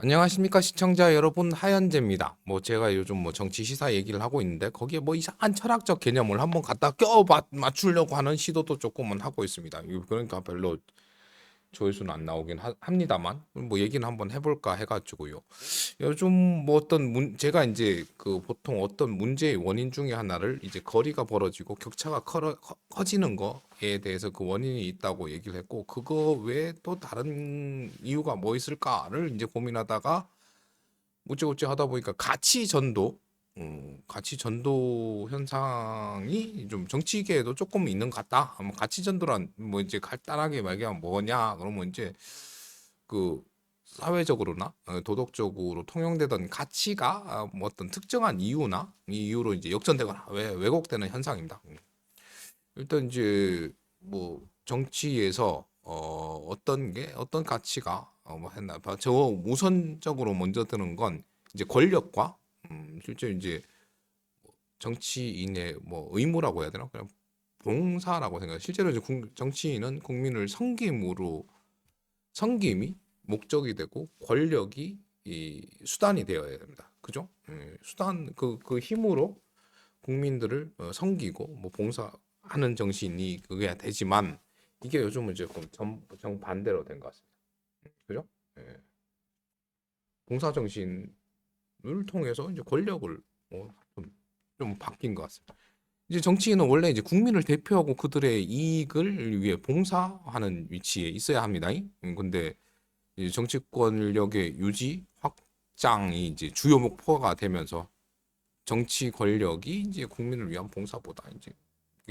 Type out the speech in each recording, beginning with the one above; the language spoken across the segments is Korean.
안녕하십니까 시청자 여러분, 하현재입니다. 제가 요즘 정치 시사 얘기를 하고 있는데 거기에 이상한 철학적 개념을 한번 갖다 맞추려고 하는 시도도 조금은 하고 있습니다. 그러니까 별로 조회수는 안 나오긴 합니다만 얘기는 한번 해볼까 해가지고요. 요즘 제가 이제 보통 어떤 문제의 원인 중에 하나를 이제 거리가 벌어지고 격차가 커지는 거에 대해서 그 원인이 있다고 얘기를 했고, 그거 외에 또 다른 이유가 뭐 있을까를 이제 고민하다가 어찌어찌 하다 보니까 가치 전도 현상이 좀 정치계에도 조금 있는 것 같다. 가치 전도란 이제 간단하게 말하면 뭐냐? 그러면 이제 그 사회적으로나 도덕적으로 통용되던 가치가 어떤 특정한 이유나 이 이유로 이제 역전되거나 왜곡되는 현상입니다. 일단 이제 정치에서 어떤 가치가 뭐 했나 봐. 저 우선적으로 먼저 드는 건 이제 권력과 실제 이제 정치인의 의무라고 해야 되나? 그냥 봉사라고 생각해요. 실제로 이제 정치인은 국민을 섬김이 목적이 되고 권력이 이 수단이 되어야 됩니다. 그죠? 수단 그 힘으로 국민들을 섬기고 봉사하는 정신이 그게 되지만, 이게 요즘은 이제 정반대로 된 것 같습니다. 그죠? 예. 봉사 정신을 통해서 이제 권력을 좀 바뀐 것 같습니다. 이제 정치인은 원래 이제 국민을 대표하고 그들의 이익을 위해 봉사하는 위치에 있어야 합니다. 근데 이제 정치권력의 유지, 확장이 이제 주요 목표가 되면서 정치 권력이 이제 국민을 위한 봉사보다 이제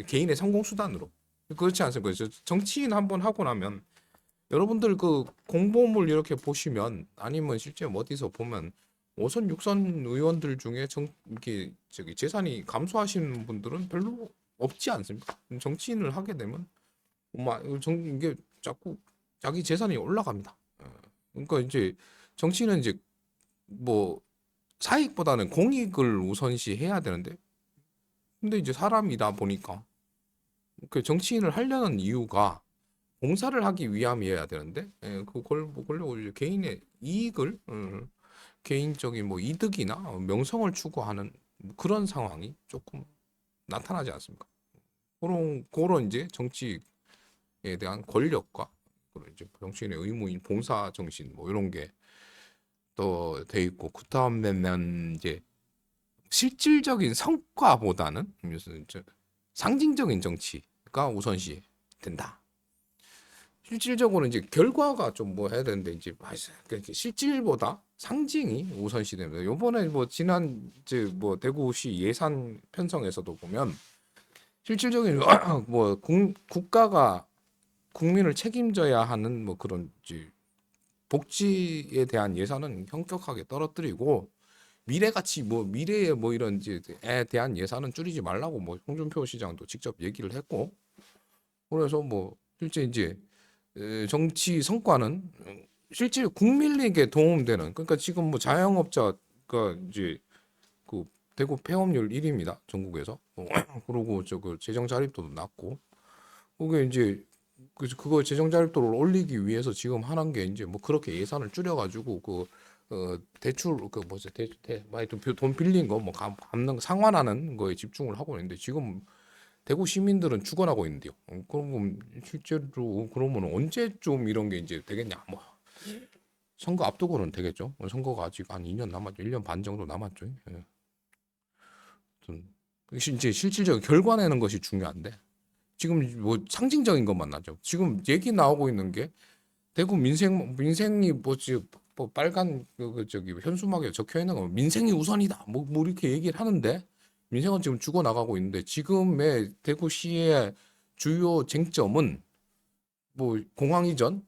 개인의 성공 수단으로, 그렇지 않습니까? 정치인 한번 하고 나면 여러분들 그 공보물 이렇게 보시면, 아니면 실제 어디서 보면 5선 6선 의원들 중에 이게 재산이 감소하시는 분들은 별로 없지 않습니까? 정치인을 하게 되면 이게 자꾸 자기 재산이 올라갑니다. 그러니까 이제 정치인은 이제 뭐 사익보다는 공익을 우선시해야 되는데, 근데 이제 사람이다 보니까 그 정치인을 하려는 이유가 봉사를 하기 위함이어야 되는데, 그걸 보려고 이제 개인의 이익을, 개인적인 이득이나 명성을 추구하는 그런 상황이 조금 나타나지 않습니까? 그런 이제 정치에 대한 권력과 그런 이제 정치인의 의무인 봉사 정신 이런 게 또 돼 있고, 그다음에는 이제 실질적인 성과보다는 무슨 상징적인 정치가 우선시 된다. 실질적으로 이제 결과가 좀 해야 되는데, 이제 실질보다 상징이 우선시 됩니다. 요번에 지난 이제 대구시 예산 편성에서도 보면 실질적인 국가가 국민을 책임져야 하는 그런 이제 복지에 대한 예산은 현격하게 떨어뜨리고, 미래 가치 미래에 이런 이제에 대한 예산은 줄이지 말라고 홍준표 시장도 직접 얘기를 했고, 그래서 실제 이제 정치 성과는 실제 국민에게 도움되는, 그러니까 지금 자영업자가 이제 그 대구 폐업률 1위입니다 전국에서. 그리고 그 재정 자립도도 낮고, 그게 이제 그거 재정 자립도를 올리기 위해서 지금 하는 게 이제 그렇게 예산을 줄여가지고 대출 뭐지 많이 돈 빌린 거 갚는 상환하는 거에 집중을 하고 있는데, 지금 대구 시민들은 죽어나고 있는데요. 그럼 실제로 그러면 언제쯤 이런 게 이제 되겠냐? 선거 앞두고는 되겠죠. 선거가 아직 한 2년 남았죠. 1년 반 정도 남았죠. 예. 이제 실질적인 결과 내는 것이 중요한데, 지금 상징적인 것만 나죠. 지금 얘기 나오고 있는 게 대구 민생이 빨간 저기 현수막에 적혀 있는 거 민생이 우선이다. 이렇게 얘기를 하는데, 민생은 지금 죽어 나가고 있는데, 지금의 대구시의 주요 쟁점은 공항 이전,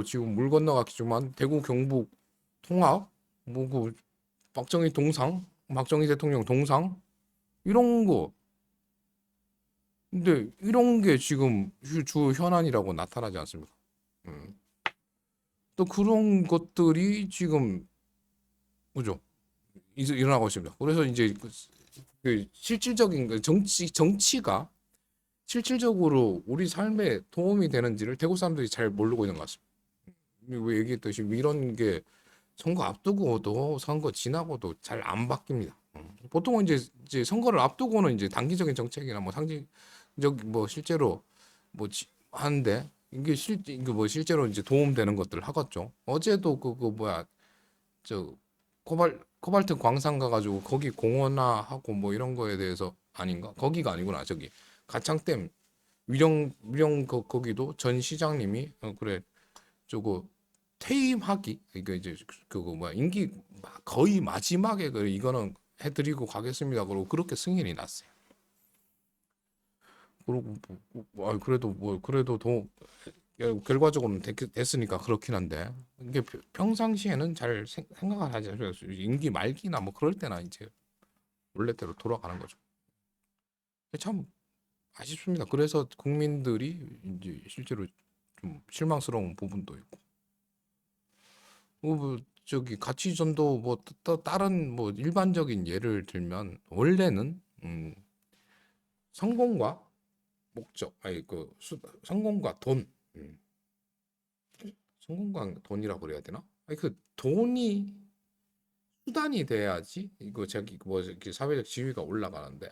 지금 물 건너갔지만 대구 경북 통합, 박정희 동상, 박정희 대통령 동상 이런 거. 근데 이런 게 지금 주 현안이라고 나타나지 않습니까? 음. 또 그런 것들이 지금 뭐죠? 일어나고 있습니다. 그래서 이제 그 실질적인 정치가 실질적으로 우리 삶에 도움이 되는지를 대구 사람들이 잘 모르고 있는 것 같습니다. 왜 얘기했듯이 이런 게 선거 앞두고도 선거 지나고도 잘 안 바뀝니다. 보통은 이제 선거를 앞두고는 이제 단기적인 정책이나 뭐 상징적 뭐 실제로 뭐 하는데 이게 뭐 실제로 이제 도움되는 것들 하겠죠. 어제도 그 뭐야 저 코발트 광산 가가지고 거기 공원화하고 뭐 이런 거에 대해서 아닌가? 거기가 아니구나. 저기 가창댐 위령 거기도 전 시장님이 그래 저거 퇴임하기 이거 이제 그거 뭐야 임기 거의 마지막에 그 이거는 해드리고 가겠습니다. 그러고 그렇게 승인이 났어요. 그리고 그래도 뭐 그래도 더 결과적으로는 됐으니까 그렇긴 한데 이게 평상시에는 잘 생각을 하지 않아요. 임기 말기나 뭐 그럴 때나 이제 원래대로 돌아가는 거죠. 참 아쉽습니다. 그래서 국민들이 이제 실제로 좀 실망스러운 부분도 있고 뭐 저기 가치전도 뭐 다른 뭐 일반적인 예를 들면 원래는 성공과 목적 아니 성공과 돈 성공과 돈이라고 그래야 되나? 아니 그 돈이 수단이 돼야지 이거 저기 뭐 이렇게 사회적 지위가 올라가는데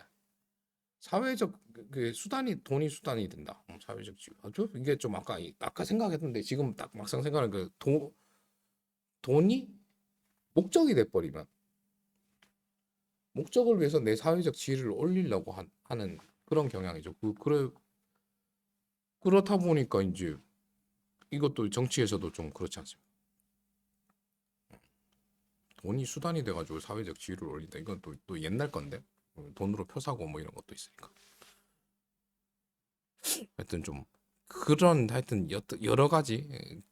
사회적 그 수단이 돈이 수단이 된다. 사회적 지위. 아주 이게 좀 아까 생각했는데 지금 딱 막상 생각하는 돈이 목적이 돼 버리면 목적을 위해서 내 사회적 지위를 올리려고 하는 그런 경향이죠. 그렇다 보니까 이제 이것도 정치에서도 좀 그렇지 않습니까? 돈이 수단이 돼가지고 사회적 지위를 올린다. 이건 또 옛날 건데 돈으로 표 사고 뭐 이런 것도 있으니까. 하여튼 좀 그런 하여튼 여러 가지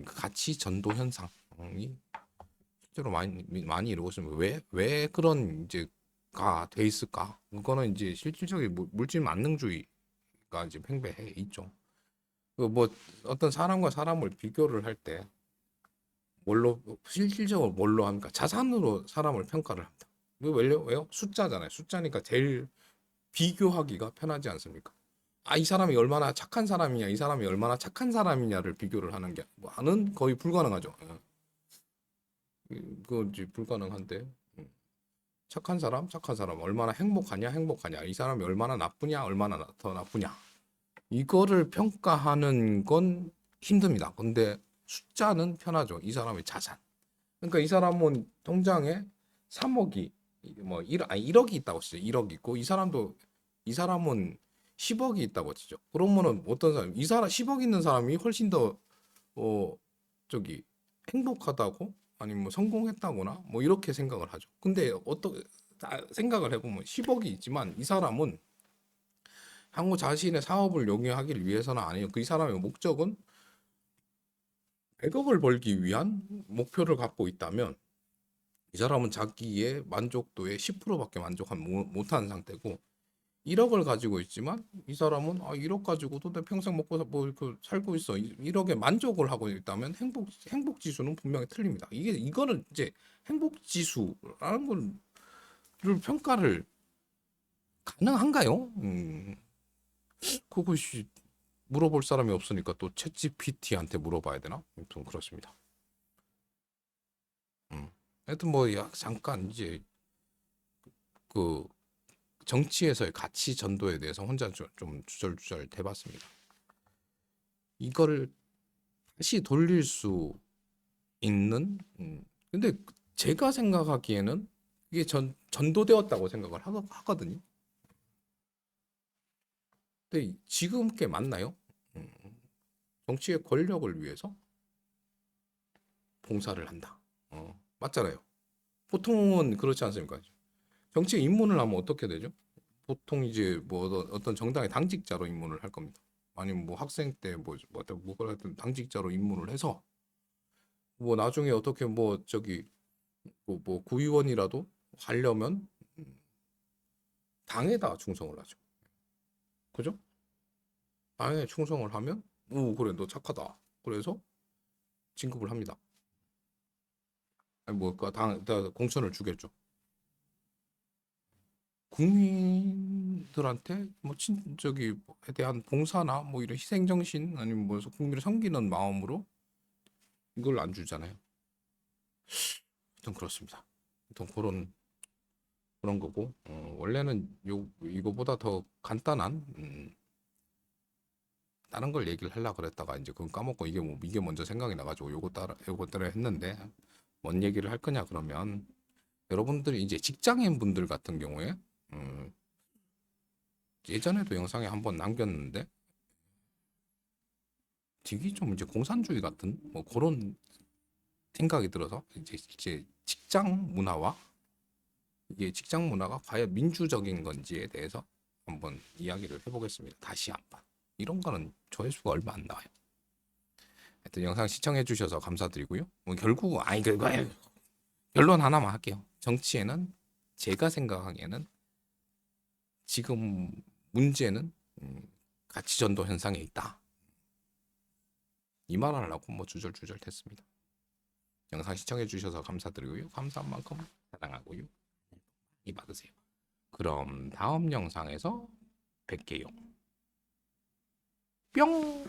가치 전도 현상이 실제로 많이 이루고 있으면 왜 그런 이제가 돼 있을까? 그거는 이제 실질적인 물질 만능주의가 이제 팽배해 있죠. 그뭐 어떤 사람과 사람을 비교를 할 때 뭘로 실질적으로 뭘로 합니까? 자산으로 사람을 평가를 합니다. 왜요? 숫자잖아요. 숫자니까 제일 비교하기가 편하지 않습니까? 아, 이 사람이 얼마나 착한 사람이냐, 이 사람이 얼마나 착한 사람이냐를 비교를 하는 게 뭐는 거의 불가능하죠. 그건 이제 불가능한데 착한 사람 얼마나 행복하냐, 이 사람이 얼마나 나쁘냐, 얼마나 더 나쁘냐 이거를 평가하는 건 힘듭니다. 근데 숫자는 편하죠. 이 사람의 자산. 그러니까 이 사람은 통장에 3억이 뭐 1억이 있다고 치죠. 1억 있고 이 사람은 10억이 있다고 치죠. 그러면은 어떤 사람 이 사람 10억 있는 사람이 훨씬 더 어 저기 행복하다고 아니면 뭐 성공했다거나 뭐 이렇게 생각을 하죠. 근데 어떻게 생각을 해보면 10억이 있지만 이 사람은 향후 자신의 사업을 영위하기 위해서는 아니에요. 그 이 사람의 목적은 100억을 벌기 위한 목표를 갖고 있다면 이 사람은 자기의 만족도의 10%밖에 못한 상태고 1억을 가지고 있지만 이 사람은 1억 가지고도 내 평생 먹고 살고 있어. 1억에 만족을 하고 있다면 행복 지수는 분명히 틀립니다. 이거는 이제 행복 지수라는 거를 평가를 가능한가요? 그것이 물어볼 사람이 없으니까 또 챗GPT한테 물어봐야 되나? 아무튼 그렇습니다. 하여튼 뭐 잠깐 이제 그 정치에서의 가치 전도에 대해서 혼자 좀 주절주절 대봤습니다. 이거를 다시 돌릴 수 있는 근데 제가 생각하기에는 이게 전도되었다고 생각을 하거든요. 근데 지금 게 맞나요? 음, 정치의 권력을 위해서 봉사를 한다. 맞잖아요. 보통은 그렇지 않습니까? 정치에 입문을 하면 어떻게 되죠? 보통 이제 뭐 어떤 정당의 당직자로 입문을 할 겁니다. 아니면 뭐 학생 때 뭐 하여튼 당직자로 입문을 해서 뭐 나중에 어떻게 뭐 저기 뭐 구의원이라도 하려면 당에다 충성을 하죠. 그죠? 당에 충성을 하면 오 그래 너 착하다. 그래서 진급을 합니다. 아니 뭐당 공천을 주겠죠. 국민들한테 뭐 저기에 대한 봉사나 뭐 이런 희생 정신 아니면 뭐 국민을 섬기는 마음으로 이걸 안 주잖아요. 하여튼 그렇습니다. 하여튼 그런 거고 원래는 이거보다 더 간단한 다른 걸 얘기를 하려고 그랬다가 이제 그건 까먹고 이게 먼저 생각이 나가지고 요거 따라 했는데 뭔 얘기를 할 거냐 그러면 여러분들이 이제 직장인 분들 같은 경우에 예전에도 영상에 한번 남겼는데 되게 좀 이제 공산주의 같은 뭐 그런 생각이 들어서 이제 직장 문화와 이게 직장 문화가 과연 민주적인 건지에 대해서 한번 이야기를 해보겠습니다. 다시 한번. 이런 거는 조회수가 얼마 안 나와요. 하여튼 영상 시청해 주셔서 감사드리고요. 뭐 결국 결론 하나만 할게요. 정치에는 제가 생각하기에는 지금 문제는 가치전도 현상에 있다. 이 말을 하려고 뭐 주절주절 했습니다. 영상 시청해 주셔서 감사드리고요. 감사한 만큼 사랑하고요. 이 받으세요. 그럼 다음 영상에서 뵐게요. 뿅!